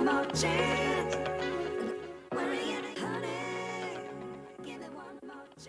one more chance. Worrying, honey, give it one more chance.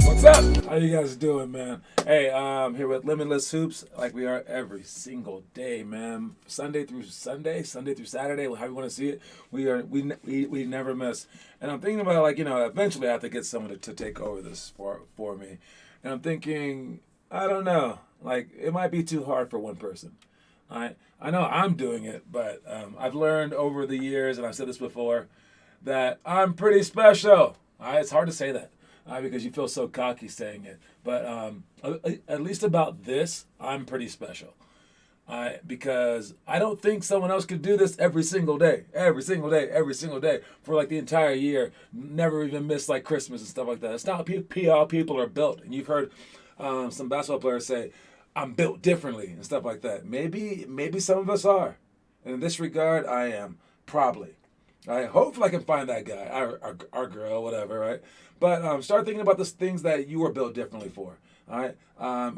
What's up? How you guys doing, man? Hey, here with Limitless Hoops, like we are every single day, man. Sunday through Sunday, Sunday through Saturday, how you want to see it. We never miss. And I'm thinking about, like, eventually I have to get someone to take over this sport for me. And I'm thinking, I don't know, like it might be too hard for one person. I know I'm doing it, but I've learned over the years, and I've said this before, that I'm pretty special. It's hard to say that. Because you feel so cocky saying it. But at least about this, I'm pretty special. Because I don't think someone else could do this every single day, for like the entire year. Never even miss like Christmas and stuff like that. It's not how people are built. And you've heard some basketball players say, I'm built differently and stuff like that. Maybe some of us are. And in this regard, I am, probably. Hopefully I can find that guy, our girl, whatever, right? But start thinking about the things that you were built differently for, all right?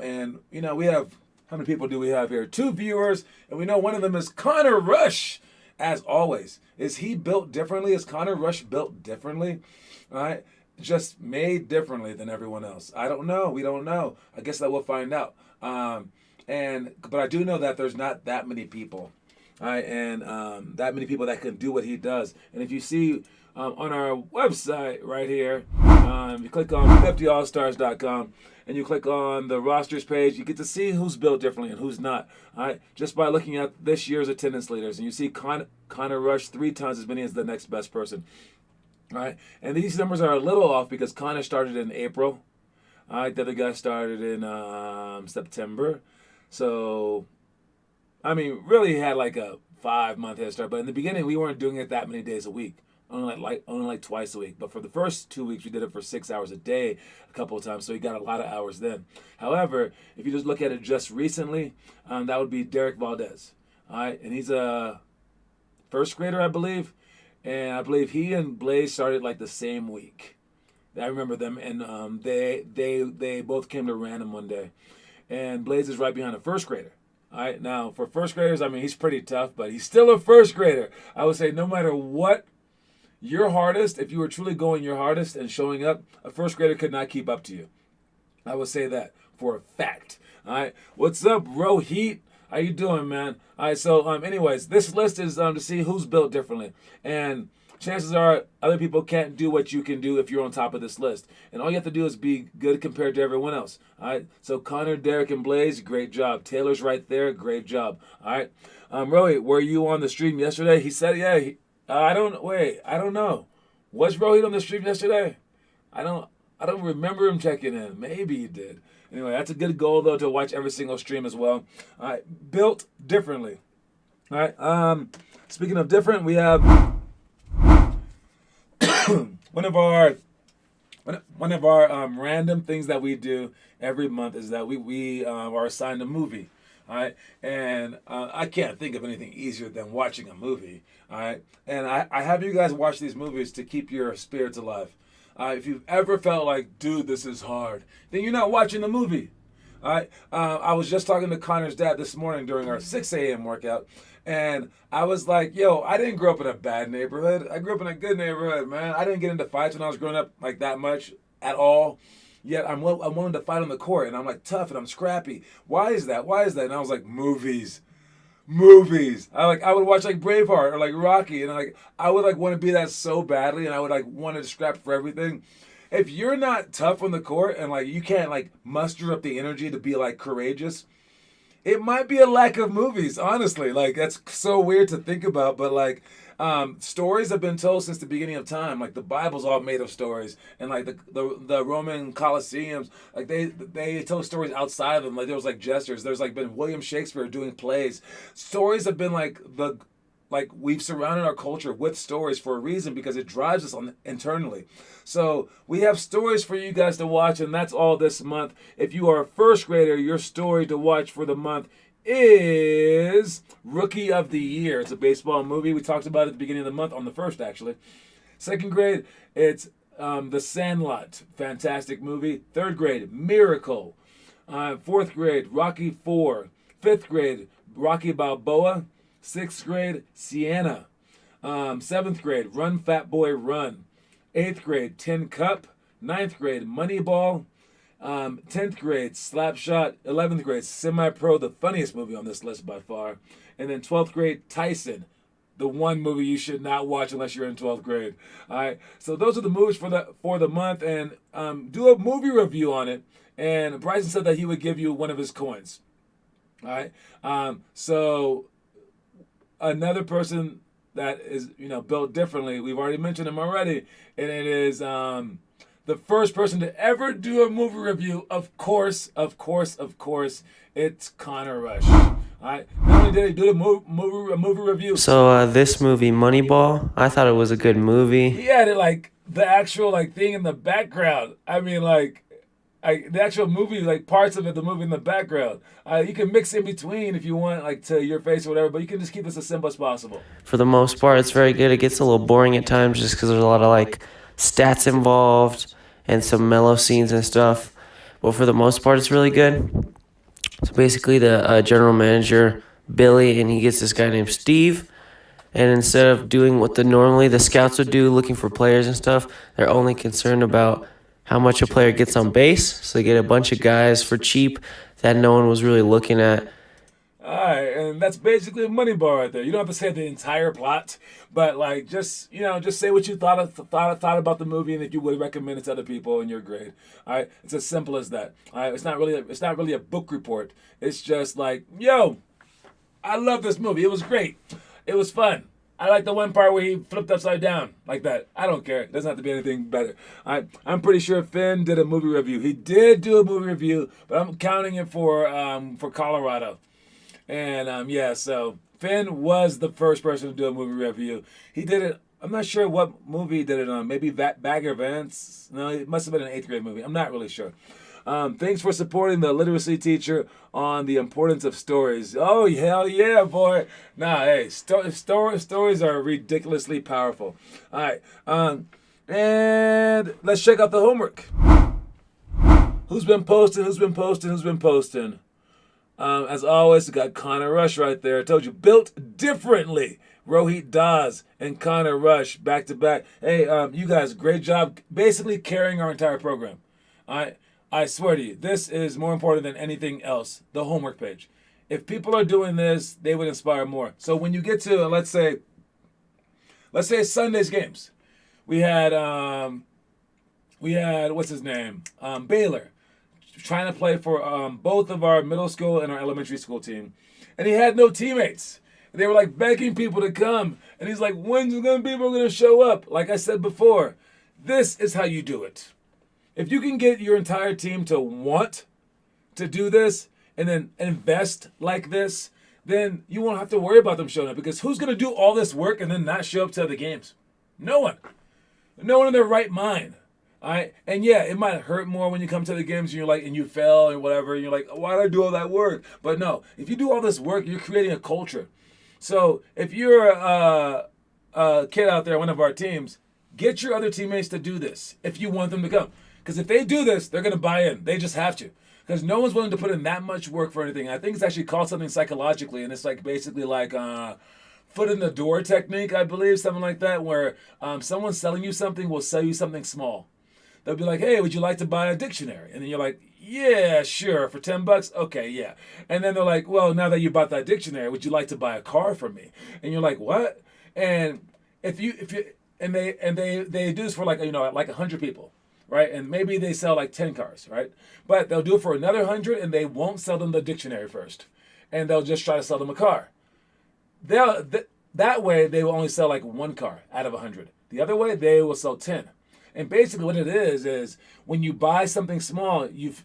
And, we have, how many people do we have here? 2 viewers, and we know one of them is Connor Rush, as always. Is he built differently? Is Connor Rush built differently? All right? Just made differently than everyone else. I don't know. We don't know. I guess that we'll find out. But I do know that there's not that many people. All right, and that many people that can do what he does. And if you see on our website right here, you click on 50allstars.com and you click on the rosters page, you get to see who's built differently and who's not. All right, just by looking at this year's attendance leaders. And you see Connor Rush 3 times as many as the next best person. All right, and these numbers are a little off because Connor started in April. All right, the other guy started in September. So, really had like a 5-month head start. But in the beginning, we weren't doing it that many days a week. Only like twice a week. But for the first 2 weeks, we did it for 6 hours a day a couple of times. So he got a lot of hours then. However, if you just look at it just recently, that would be Derek Valdez. All right, and he's a first grader, I believe. And I believe he and Blaze started like the same week. I remember them, and they both came to random one day. And Blaze is right behind a first grader. All right, now for first graders, he's pretty tough, but he's still a first grader. I would say no matter what your hardest, if you were truly going your hardest and showing up, a first grader could not keep up to you. I would say that for a fact. All right, what's up, Rohit? How you doing, man? All right, so anyways, this list is to see who's built differently. And chances are other people can't do what you can do if you're on top of this list. And all you have to do is be good compared to everyone else. All right. So Connor, Derek, and Blaze, great job. Taylor's right there, great job. All right. Rohit, were you on the stream yesterday? He said, yeah. I don't know. Was Rohit on the stream yesterday? I don't. I don't remember him checking in. Maybe he did. Anyway, that's a good goal though to watch every single stream as well. All right. Built differently. All right. Speaking of different, we have one of our random things that we do every month is that we are assigned a movie. All right, and I can't think of anything easier than watching a movie. All right, and I have you guys watch these movies to keep your spirits alive. If you've ever felt like, dude, this is hard, then you're not watching the movie. All right, I was just talking to Connor's dad this morning during our 6 a.m. workout, and I was like, yo, I didn't grow up in a bad neighborhood. I grew up in a good neighborhood, man. I didn't get into fights when I was growing up like that much at all. Yet I'm willing to fight on the court, and I'm like tough and I'm scrappy. Why is that? Why is that? And I was like, movies. I would watch like Braveheart or like Rocky, and I would like want to be that so badly, and I would like want to scrap for everything. If you're not tough on the court and like you can't like muster up the energy to be like courageous, it might be a lack of movies, honestly. Like that's so weird to think about, but like stories have been told since the beginning of time. Like the Bible's all made of stories, and like the Roman Colosseums, like they told stories outside of them. Like there was like jesters. There's like been William Shakespeare doing plays. Stories have been like we've surrounded our culture with stories for a reason because it drives us on internally. So we have stories for you guys to watch, and that's all this month. If you are a first grader, your story to watch for the month is Rookie of the Year. It's a baseball movie. We talked about it at the beginning of the month, on the first actually. Second grade, it's The Sandlot. Fantastic movie. Third grade, Miracle. Fourth grade, Rocky 4. Fifth grade, Rocky Balboa. Sixth grade, Sienna. Seventh grade, Run Fat Boy Run. Eighth grade, Tin Cup. Ninth grade, Moneyball. 10th grade, Slapshot. 11th grade, Semi-Pro, the funniest movie on this list by far. And then 12th grade, Tyson, the one movie you should not watch unless you're in 12th grade. All right, so those are the movies for the month, and do a movie review on it. And Bryson said that he would give you one of his coins. All right, so another person that is built differently, we've already mentioned him already, and it is the first person to ever do a movie review. Of course, it's Connor Rush. All right, not only did he do a movie review, So this movie, Moneyball, I thought it was a good movie. he added like the actual like thing in the background. I mean, like the actual movie, like parts of it, the movie in the background. You can mix in between if you want, like to your face or whatever, but you can just keep this as simple as possible. For the most part, it's very good. It gets a little boring at times just because there's a lot of like stats involved and some mellow scenes and stuff. But for the most part, it's really good. So basically, the general manager, Billy, and he gets this guy named Steve. And instead of doing what normally the scouts would do, looking for players and stuff, they're only concerned about how much a player gets on base. So they get a bunch of guys for cheap that no one was really looking at. All right, and that's basically a Moneyball right there. You don't have to say the entire plot, but like just say what you thought about the movie, and if you would recommend it to other people in your grade. All right, it's as simple as that. All right, it's not really a book report. It's just like, yo, I love this movie. It was great. It was fun. I like the one part where he flipped upside down like that. I don't care. It doesn't have to be anything better. I'm pretty sure Finn did a movie review. He did do a movie review, but I'm counting it for Colorado. And so Finn was the first person to do a movie review. He did it. I'm not sure what movie he did it on. Maybe Bagger Vance. No, it must have been an 8th grade movie. I'm not really sure. Thanks for supporting the literacy teacher on the importance of stories. Oh, hell yeah, boy. Nah, hey, stories are ridiculously powerful. All right. And let's check out the homework. Who's been posting? As always, we got Connor Rush right there. I told you, built differently. Rohit Daz and Connor Rush back to back. Hey, you guys, great job basically carrying our entire program. All right. I swear to you, this is more important than anything else, the homework page. If people are doing this, they would inspire more. So when you get to, let's say let's say Sunday's games. We had what's his name? Baylor trying to play for both of our middle school and our elementary school team. And he had no teammates. They were like begging people to come. And he's like, when's gonna people gonna show up? Like I said before, this is how you do it. If you can get your entire team to want to do this and then invest like this, then you won't have to worry about them showing up, because who's gonna do all this work and then not show up to the games? No one. No one in their right mind. All right? And yeah, it might hurt more when you come to the games and you're like, and you fail and whatever, and you're like, why did I do all that work? But no, if you do all this work, you're creating a culture. So if you're a kid out there, one of our teams, get your other teammates to do this if you want them to come. Because if they do this, they're going to buy in. They just have to. Because no one's willing to put in that much work for anything. I think it's actually called something psychologically, and it's like basically like foot in the door technique, I believe, something like that, where someone selling you something will sell you something small. They'll be like, hey, would you like to buy a dictionary? And then you're like, yeah, sure, for $10? Okay, yeah. And then they're like, well, now that you bought that dictionary, would you like to buy a car from me? And you're like, what? And if you and they do this for like 100 people, right? And maybe they sell like 10 cars, right? But they'll do it for another 100, and they won't sell them the dictionary first. And they'll just try to sell them a car. That way they will only sell like one car out of 100. The other way, they will sell 10. And basically what it is when you buy something small, you've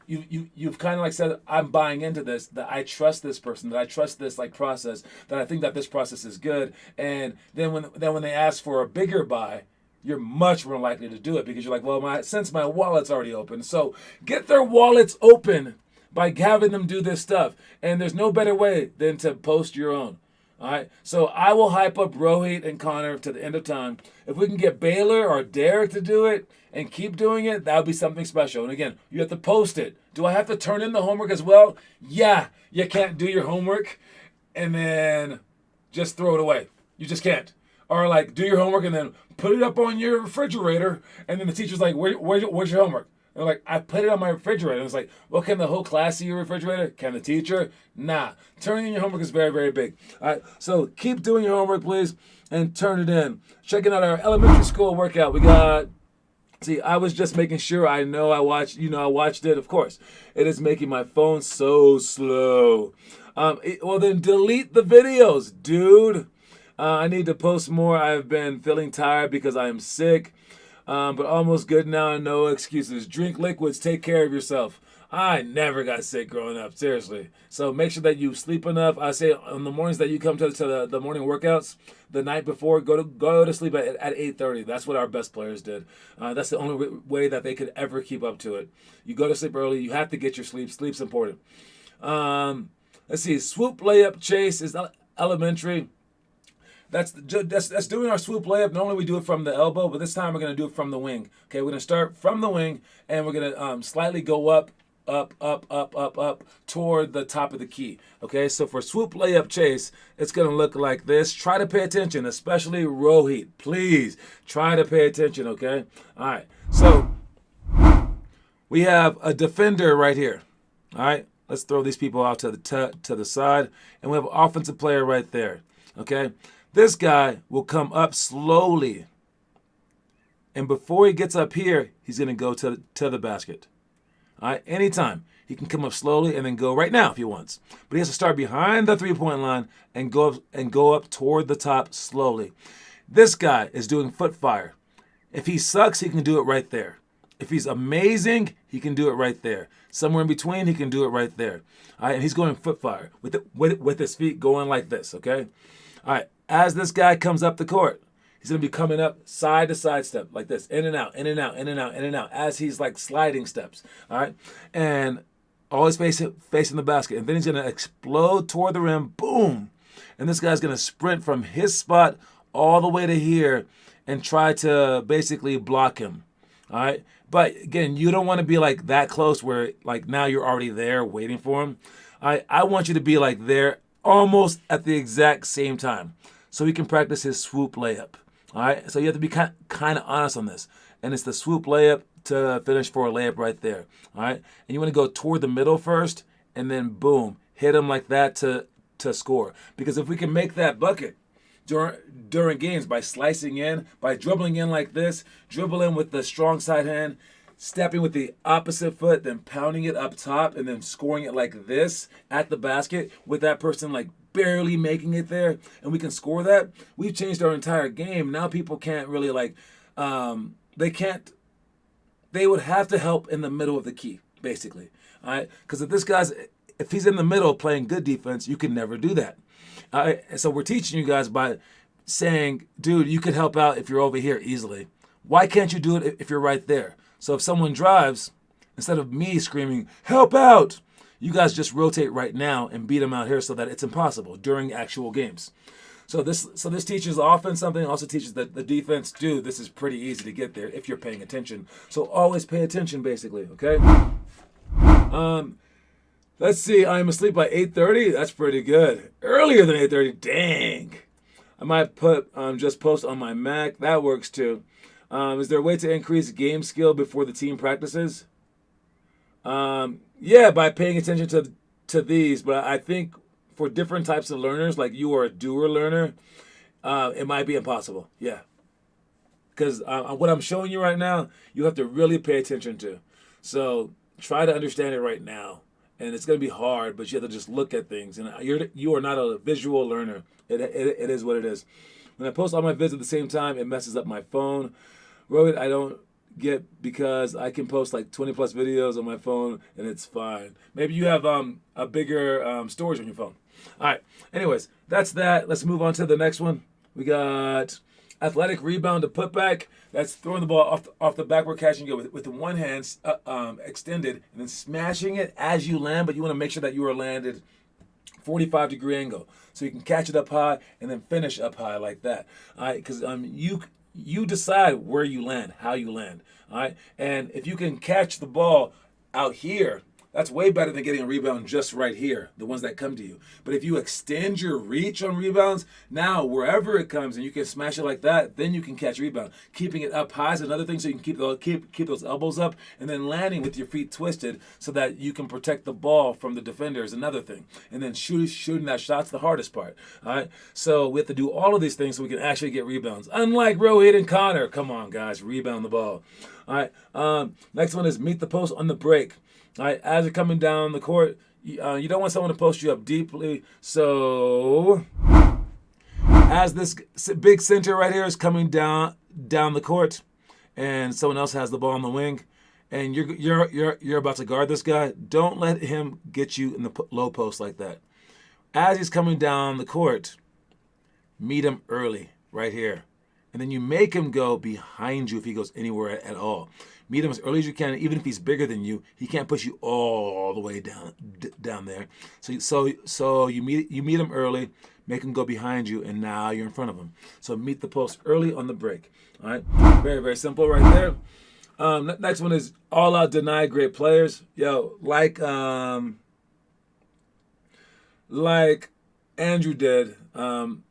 kind of like said, I'm buying into this, that I trust this person, that I trust this like process, that I think that this process is good. And then when they ask for a bigger buy, you're much more likely to do it, because you're like, well, since my wallet's already open. So get their wallets open by having them do this stuff. And there's no better way than to post your own. All right, so I will hype up Rohit and Connor to the end of time. If we can get Baylor or Derek to do it and keep doing it, that would be something special. And again, you have to post it. Do I have to turn in the homework as well? Yeah, you can't do your homework and then just throw it away. You just can't. Or like do your homework and then put it up on your refrigerator, and then the teacher's like, where's your homework? They're like, I put it on my refrigerator. And it's like, well, can the whole class see your refrigerator? Can the teacher? Nah. Turning in your homework is very, very big. All right, so keep doing your homework, please, and turn it in. Checking out our elementary school workout. We got, I was just making sure I watched it, of course. It is making my phone so slow. Well, then delete the videos, dude. I need to post more. I've been feeling tired because I am sick. But almost good now, no excuses. Drink liquids, take care of yourself. I never got sick growing up, seriously. So make sure that you sleep enough. I say on the mornings that you come to the morning workouts, the night before, go to sleep at 8:30. That's what our best players did. That's the only way that they could ever keep up to it. You go to sleep early. You have to get your sleep. Sleep's important. Let's see. Swoop layup chase is elementary. That's doing our swoop layup. Normally we do it from the elbow, but this time we're going to do it from the wing. Okay, we're going to start from the wing, and we're going to slightly go up toward the top of the key. Okay, so for swoop layup chase, it's going to look like this. Try to pay attention, especially Rohit. Please try to pay attention, okay? All right, so we have a defender right here. All right, let's throw these people out to the side, and we have an offensive player right there, okay? This guy will come up slowly, and before he gets up here, he's going to go to the basket. All right, anytime. He can come up slowly and then go right now if he wants. But he has to start behind the three-point line and go up toward the top slowly. This guy is doing foot fire. If he sucks, he can do it right there. If he's amazing, he can do it right there. Somewhere in between, he can do it right there. All right, and he's going foot fire with his feet going like this, okay? All right, as this guy comes up the court, he's going to be coming up side to side step like this, in and out, in and out, in and out, in and out, as he's like sliding steps, all right? And always facing the basket. And then he's going to explode toward the rim, boom. And this guy's going to sprint from his spot all the way to here and try to basically block him, all right? But again, you don't want to be like that close where like now you're already there waiting for him. I want you to be like there almost at the exact same time so he can practice his swoop layup. All right, so you have to be kind of honest on this. And it's the swoop layup to finish for a layup right there. All right, and you want to go toward the middle first and then boom, hit him like that to score. Because if we can make that bucket, during games by slicing in, by dribbling in like this, dribbling with the strong side hand, stepping with the opposite foot, then pounding it up top, and then scoring it like this at the basket with that person like barely making it there, and we can score that. We've changed our entire game. Now people can't really like, they can't, they would have to help in the middle of the key, basically. All right, because if he's in the middle playing good defense, you can never do that. All right, and so we're teaching you guys by saying, dude, you could help out if you're over here easily. Why can't you do it if you're right there? So if someone drives, instead of me screaming, help out, you guys just rotate right now and beat them out here so that it's impossible during actual games. So this teaches the offense something, also teaches the defense, dude, this is pretty easy to get there if you're paying attention. So always pay attention, basically, okay? Let's see, I'm asleep by 8:30. That's pretty good. Earlier than 8:30, dang. I might just post on my Mac. That works too. Is there a way to increase game skill before the team practices? Yeah, by paying attention to these. But I think for different types of learners, like you are a doer learner, it might be impossible. Yeah. Because what I'm showing you right now, you have to really pay attention to. So try to understand it right now. And it's going to be hard, but you have to just look at things. And you are not a visual learner. It is what it is. When I post all my vids at the same time, it messes up my phone. Rohit, I don't get because I can post like 20 plus videos on my phone and it's fine. Maybe you have a bigger storage on your phone. All right. Anyways, that's that. Let's move on to the next one. We got athletic rebound to putback. That's throwing the ball off the backward catching you with the one hand extended and then smashing it as you land, but you want to make sure that you are landed 45-degree angle so you can catch it up high and then finish up high like that. All right, because you decide where you land, how you land. All right, and if you can catch the ball out here, that's way better than getting a rebound just right here, the ones that come to you. But if you extend your reach on rebounds, now wherever it comes and you can smash it like that, then you can catch rebound. Keeping it up high is another thing, so you can keep those elbows up, and then landing with your feet twisted so that you can protect the ball from the defender is another thing. And then shooting that shot's the hardest part. All right, so we have to do all of these things so we can actually get rebounds. Unlike Rohit and Connor, come on guys, rebound the ball. All right, next one is meet the post on the break. All right, as you're coming down the court, you don't want someone to post you up deeply. So as this big center right here is coming down the court, and someone else has the ball on the wing, and you're about to guard this guy, don't let him get you in the low post like that. As he's coming down the court, meet him early right here. And then you make him go behind you if he goes anywhere at all. Meet him as early as you can. Even if he's bigger than you, he can't push you all the way down there. So you meet him early, make him go behind you, and now you're in front of him. So meet the post early on the break. All right, very very simple right there. Next one is all out deny great players. Yo, like Andrew did 2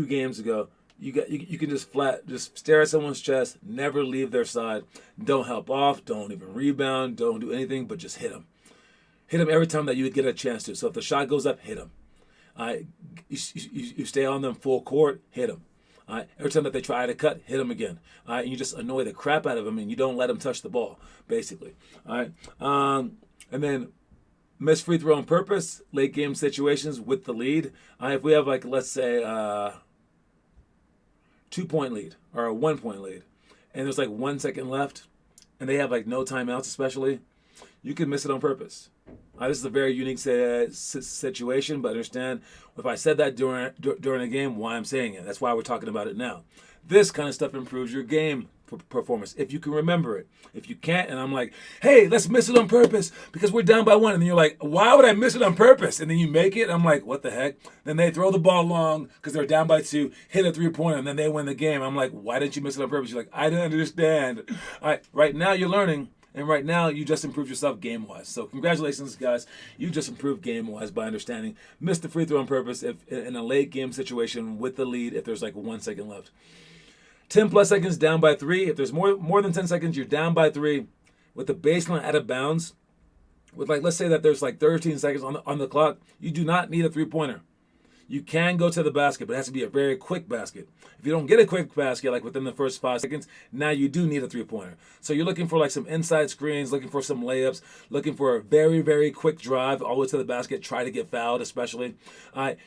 games ago. You can just stare at someone's chest, never leave their side. Don't help off, don't even rebound, don't do anything, but just hit them. Hit them every time that you would get a chance to. So if the shot goes up, hit them. You stay on them full court, hit them. Every time that they try to cut, hit them again. And you just annoy the crap out of them, and you don't let them touch the ball, basically. And then miss free throw on purpose, late game situations with the lead. If we have, like, let's say, 2-point lead or a 1-point lead, and there's like 1 second left, and they have like no timeouts, especially, you can miss it on purpose. This is a very unique situation, but understand if I said that during a game, why I'm saying it. That's why we're talking about it now. This kind of stuff improves your game performance if you can remember it. If you can't, and I'm like, hey, let's miss it on purpose because we're down by 1, and then you're like, why would I miss it on purpose? And then you make it. I'm like, what the heck? Then they throw the ball long because they're down by 2, hit a 3-pointer, and then they win the game. I'm like, why didn't you miss it on purpose? You're like, I didn't understand. All right, right now you're learning. And right now, you just improved yourself game-wise. So congratulations, guys. You just improved game-wise by understanding. Missed the free throw on purpose if in a late game situation with the lead if there's like 1 second left. 10 plus seconds down by 3. If there's more than 10 seconds, you're down by 3 with the baseline out of bounds. With, like, let's say that there's like 13 seconds on the clock. You do not need a 3-pointer. You can go to the basket, but it has to be a very quick basket. If you don't get a quick basket, like within the first 5 seconds, now you do need a three-pointer. So you're looking for like some inside screens, looking for some layups, looking for a very, very quick drive all the way to the basket. Try to get fouled, especially. I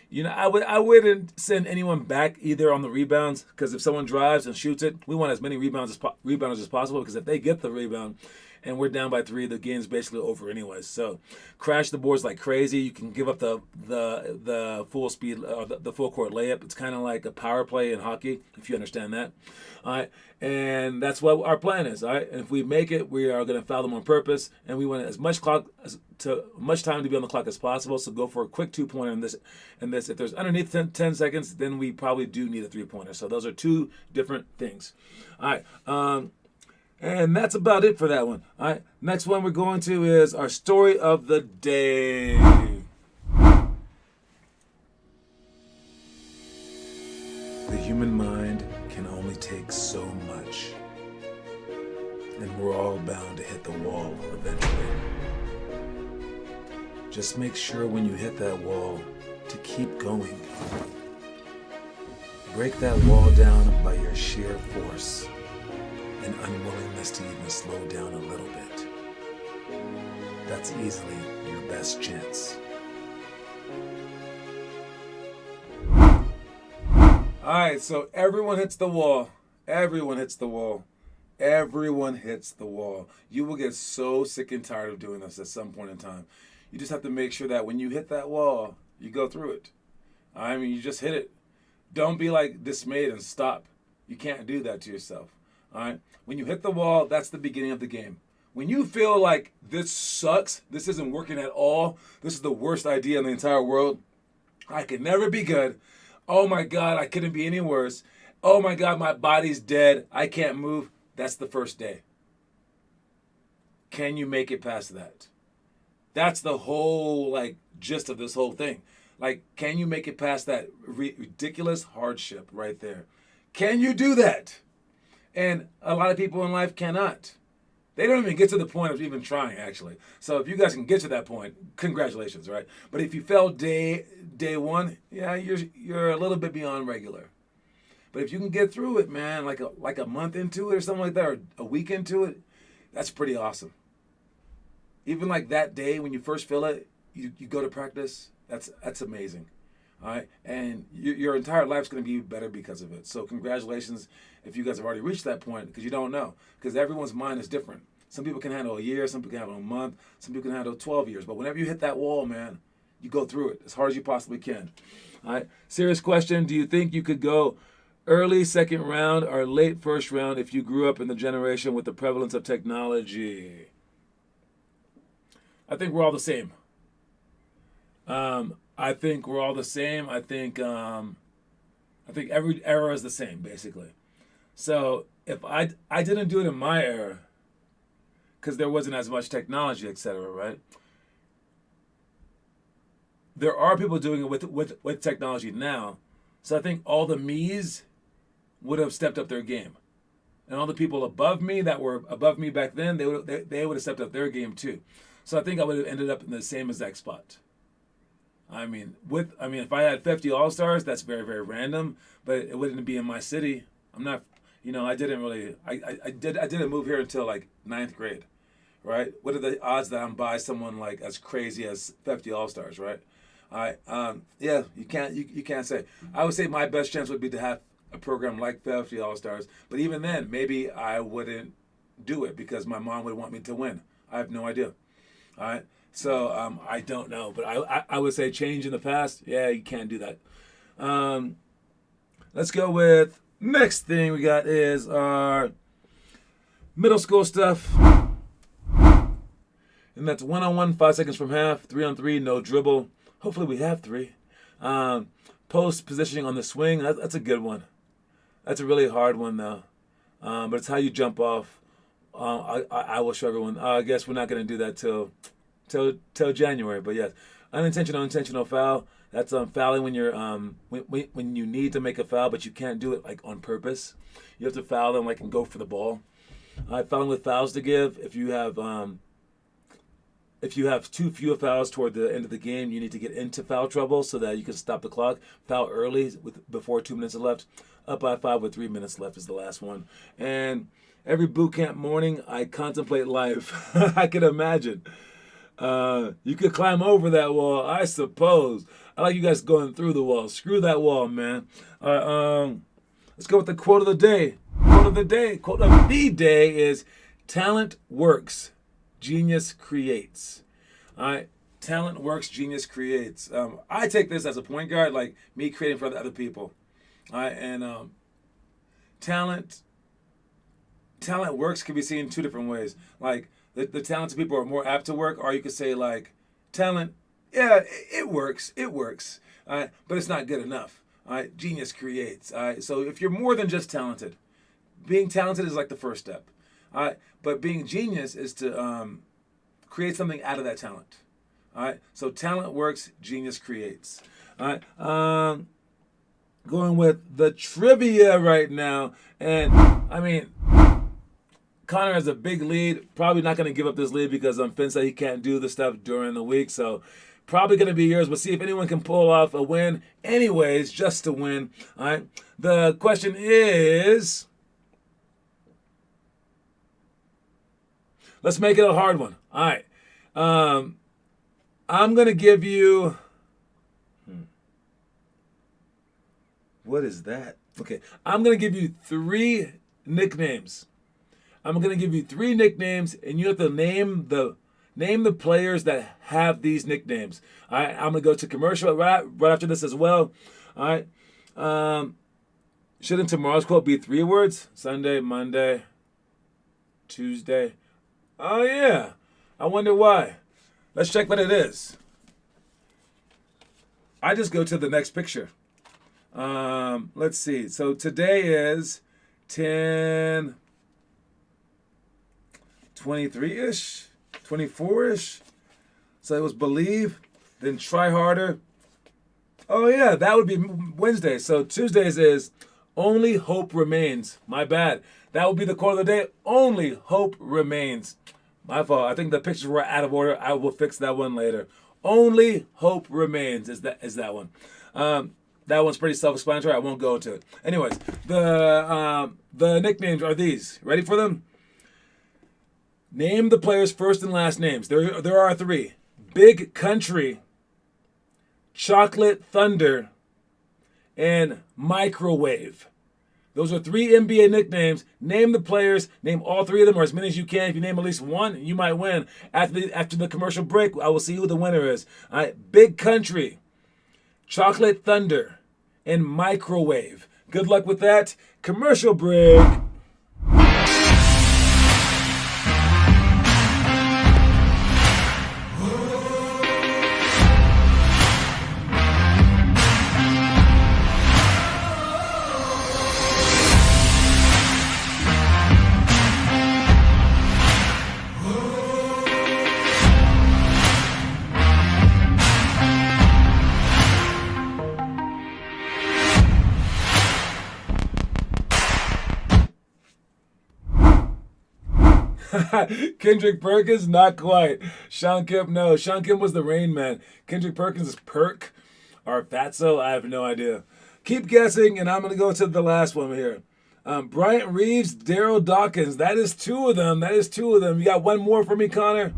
wouldn't send anyone back either on the rebounds, because if someone drives and shoots it, we want as many rebounders as possible, because if they get the rebound and we're down by 3, the game's basically over anyways. So crash the boards like crazy. You can give up the full speed, the full court layup. It's kind of like a power play in hockey, if you understand that. All right, and that's what our plan is. All right, and if we make it, we are going to foul them on purpose, and we want as much time to be on the clock as possible. So go for a quick 2-pointer in this. If there's underneath 10 seconds, then we probably do need a 3-pointer. So those are 2 different things. All right. And that's about it for that one. All right. Next one we're going to is our story of the day. The human mind can only take so much. And we're all bound to hit the wall eventually. Just make sure when you hit that wall to keep going. Break that wall down by your sheer force and unwillingness to even slow down a little bit. That's easily your best chance. Alright, so everyone hits the wall. Everyone hits the wall. Everyone hits the wall. You will get so sick and tired of doing this at some point in time. You just have to make sure that when you hit that wall, you go through it. I mean, you just hit it. Don't be like dismayed and stop. You can't do that to yourself. All right. When you hit the wall, that's the beginning of the game. When you feel like this sucks, this isn't working at all, this is the worst idea in the entire world, I could never be good. Oh my God, I couldn't be any worse. Oh my God, my body's dead. I can't move. That's the first day. Can you make it past that? That's the whole gist of this whole thing. Can you make it past that ridiculous hardship right there? Can you do that? And a lot of people in life cannot. They don't even get to the point of even trying, actually. So if you guys can get to that point, congratulations, right? But if you fell day one, yeah, you're a little bit beyond regular. But if you can get through it, man, like a month into it or something like that, or a week into it, that's pretty awesome. Even like that day when you first feel it, you go to practice, that's amazing. All right, and your entire life's going to be better because of it. So congratulations if you guys have already reached that point, because you don't know. Because everyone's mind is different. Some people can handle a year, some people can handle a month, some people can handle 12 years. But whenever you hit that wall, man, you go through it as hard as you possibly can. All right, serious question. Do you think you could go early second round or late first round if you grew up in the generation with the prevalence of technology? I think we're all the same. I think we're all the same. I think every era is the same, basically. So if I didn't do it in my era, because there wasn't as much technology, etc., right? There are people doing it with technology now. So I think all the me's would have stepped up their game. And all the people above me that were above me back then, they would have stepped up their game too. So I think I would have ended up in the same exact spot. I mean, if I had 50 All-Stars, that's very, very random, but it wouldn't be in my city. I'm not, I didn't move here until like 9th grade, right? What are the odds that I'm by someone like as crazy as 50 All-Stars, right? Yeah, you can't say. I would say my best chance would be to have a program like 50 All-Stars, but even then, maybe I wouldn't do it because my mom would want me to win. I have no idea. All right. So I don't know, but I would say change in the past. Yeah, you can't do that. Let's go with next thing we got is our middle school stuff. And that's 1-on-1, 5 seconds from half, 3-on-3, no dribble. Hopefully we have 3. Post positioning on the swing, that's a good one. That's a really hard one though. But it's how you jump off. I will show everyone. I guess we're not going to do that till January, but yes, intentional foul. That's fouling when you're when you need to make a foul, but you can't do it like on purpose. You have to foul them and go for the ball. Fouling with fouls to give. If if you have too few fouls toward the end of the game, you need to get into foul trouble so that you can stop the clock. Foul early before 2 minutes are left. Up by 5 with 3 minutes left is the last one. And every boot camp morning, I contemplate life. I can imagine. You could climb over that wall, I suppose. I like you guys going through the wall. Screw that wall, man. All right, let's go with the quote of the day. Quote of the day. Quote of the day is, talent works, genius creates. All right. Talent works, genius creates. I take this as a point guard, like me creating for other people. All right, and talent works can be seen in two different ways. Like the talented people are more apt to work, or you could say like talent, yeah, it works, all right, but it's not good enough. All right, genius creates. All right, so if you're more than just talented, being talented is like the first step. All right, but being genius is to create something out of that talent. All right, so talent works, genius creates. All right, going with the trivia right now, and I mean, Connor has a big lead. Probably not going to give up this lead because Finn said he can't do the stuff during the week, so probably going to be yours. We'll see if anyone can pull off a win. Anyways, just to win. All right. The question is, let's make it a hard one. All right. I'm going to give you. What is that? Okay. I'm going to give you 3 nicknames. I'm going to give you 3 nicknames, and you have to name the players that have these nicknames. All right, I'm going to go to commercial right after this as well. All right. Shouldn't tomorrow's quote be 3 words? Sunday, Monday, Tuesday. Oh, yeah. I wonder why. Let's check what it is. I just go to the next picture. Let's see. So today is 10... 23-ish, 24-ish. So it was believe, then try harder. Oh yeah, that would be Wednesday. So Tuesdays is only hope remains. My bad. That would be the quote of the day. Only hope remains. My fault. I think the pictures were out of order. I will fix that one later. Only hope remains is that one. That one's pretty self-explanatory. I won't go into it. Anyways, the nicknames are these. Ready for them? Name the players' first and last names. There are 3. Big Country, Chocolate Thunder, and Microwave. Those are 3 NBA nicknames. Name the players. Name all 3 of them, or as many as you can. If you name at least one, you might win. After the commercial break, I will see who the winner is. All right, Big Country, Chocolate Thunder, and Microwave. Good luck with that. Commercial break. Kendrick Perkins, not quite. Sean Kemp, no. Sean Kemp was the Rain Man. Kendrick Perkins is Perk or Fatso. I have no idea. Keep guessing, and I'm going to go to the last one here. Bryant Reeves, Daryl Dawkins. That is 2 of them. You got one more for me, Connor?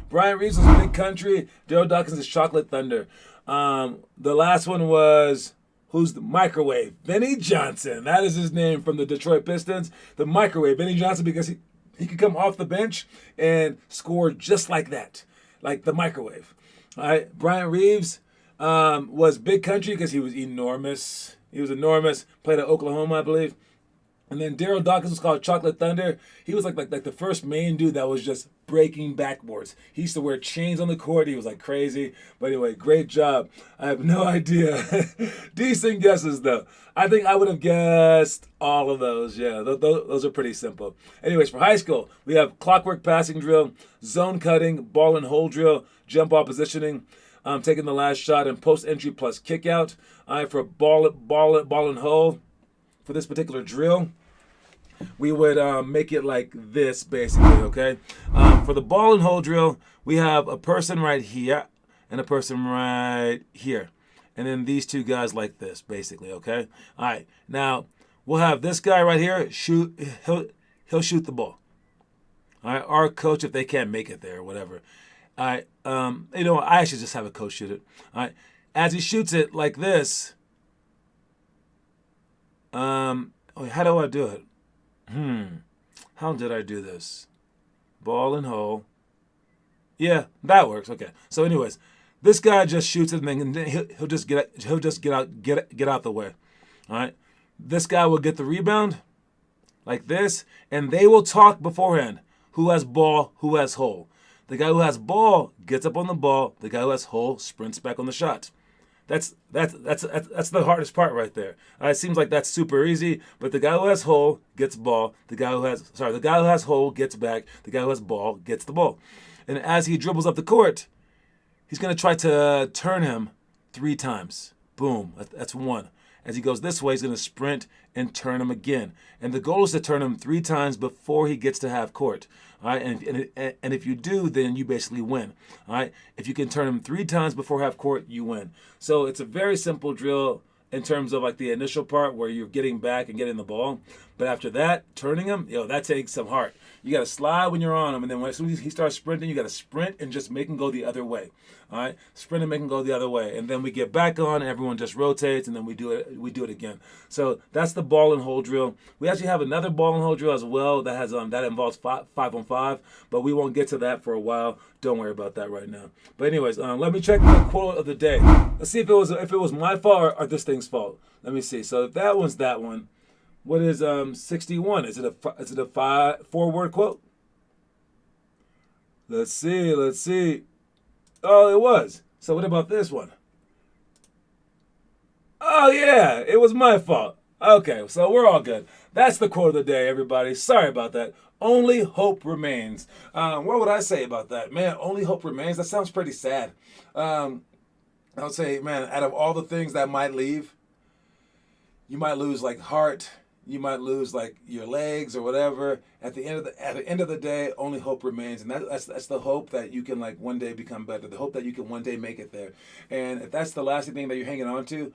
Bryant Reeves was Big Country. Daryl Dawkins is Chocolate Thunder. The last one was... Who's the Microwave? Benny Johnson. That is his name from the Detroit Pistons. The Microwave. Benny Johnson, because he could come off the bench and score just like that. Like the Microwave. All right. Bryant Reeves was Big Country because he was enormous. Played at Oklahoma, I believe. And then Daryl Dawkins was called Chocolate Thunder. He was like the first main dude that was just breaking backboards. He used to wear chains on the court. He was like crazy. But anyway, great job. I have no idea. Decent guesses though. I think I would have guessed all of those. Yeah, those are pretty simple. Anyways, for high school, we have clockwork passing drill, zone cutting, ball and hold drill, jump ball positioning, taking the last shot, and post entry plus kick out. For ball and hold, for this particular drill, we would make it like this, basically, okay? For the ball and hold drill, we have a person right here and a person right here. And then these two guys like this, basically, okay? All right, now we'll have this guy right here shoot. He'll shoot the ball. All right, our coach, if they can't make it there or whatever. All right, I actually just have a coach shoot it. All right, as he shoots it like this, how do I do it? How did I do this? Ball and hole. Yeah, that works. Okay. So, anyways, this guy just shoots it, and then he'll just get out the way. All right. This guy will get the rebound, like this, and they will talk beforehand. Who has ball? Who has hole? The guy who has ball gets up on the ball. The guy who has hole sprints back on the shot. That's the hardest part right there. It seems like that's super easy, but the guy who has hole gets ball. The guy who has hole gets back. The guy who has ball gets the ball. And as he dribbles up the court, he's going to try to turn him 3 times. Boom. That's 1. As he goes this way, he's going to sprint and turn him again. And the goal is to turn him 3 times before he gets to half court. All right, and if you do, then you basically win. All right, if you can turn him 3 times before half court, you win. So it's a very simple drill in terms of like the initial part where you're getting back and getting the ball. But after that, turning him, that takes some heart. You got to slide when you're on him, and then as soon as he starts sprinting, you got to sprint and just make him go the other way. All right, sprint and make him go the other way, and then we get back on, and everyone just rotates, and then we do it again. So that's the ball and hold drill. We actually have another ball and hold drill as well that has that involves 5-on-5, but we won't get to that for a while. Don't worry about that right now. But anyways, let me check the quote of the day. Let's see if it was my fault or this thing's fault. Let me see. So if that one's that one. What is 61? Is it a 4-word quote? Let's see. Oh, it was. So what about this one? Oh yeah, it was my fault. Okay, so we're all good. That's the quote of the day, everybody. Sorry about that. Only hope remains. What would I say about that? Man, only hope remains. That sounds pretty sad. I would say, man, out of all the things that might leave, you might lose like heart. You might lose like your legs or whatever. At the end of the day, only hope remains, and that's the hope that you can like one day become better. The hope that you can one day make it there. And if that's the last thing that you're hanging on to,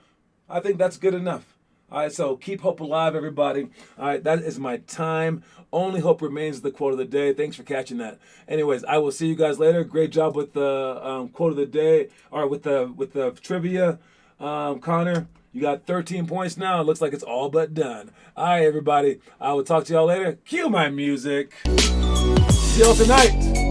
I think that's good enough. All right, so keep hope alive, everybody. All right, that is my time. Only hope remains is the quote of the day. Thanks for catching that. Anyways, I will see you guys later. Great job with the quote of the day, or with the trivia, Connor. You got 13 points now. It looks like it's all but done. All right, everybody. I will talk to y'all later. Cue my music. See y'all tonight.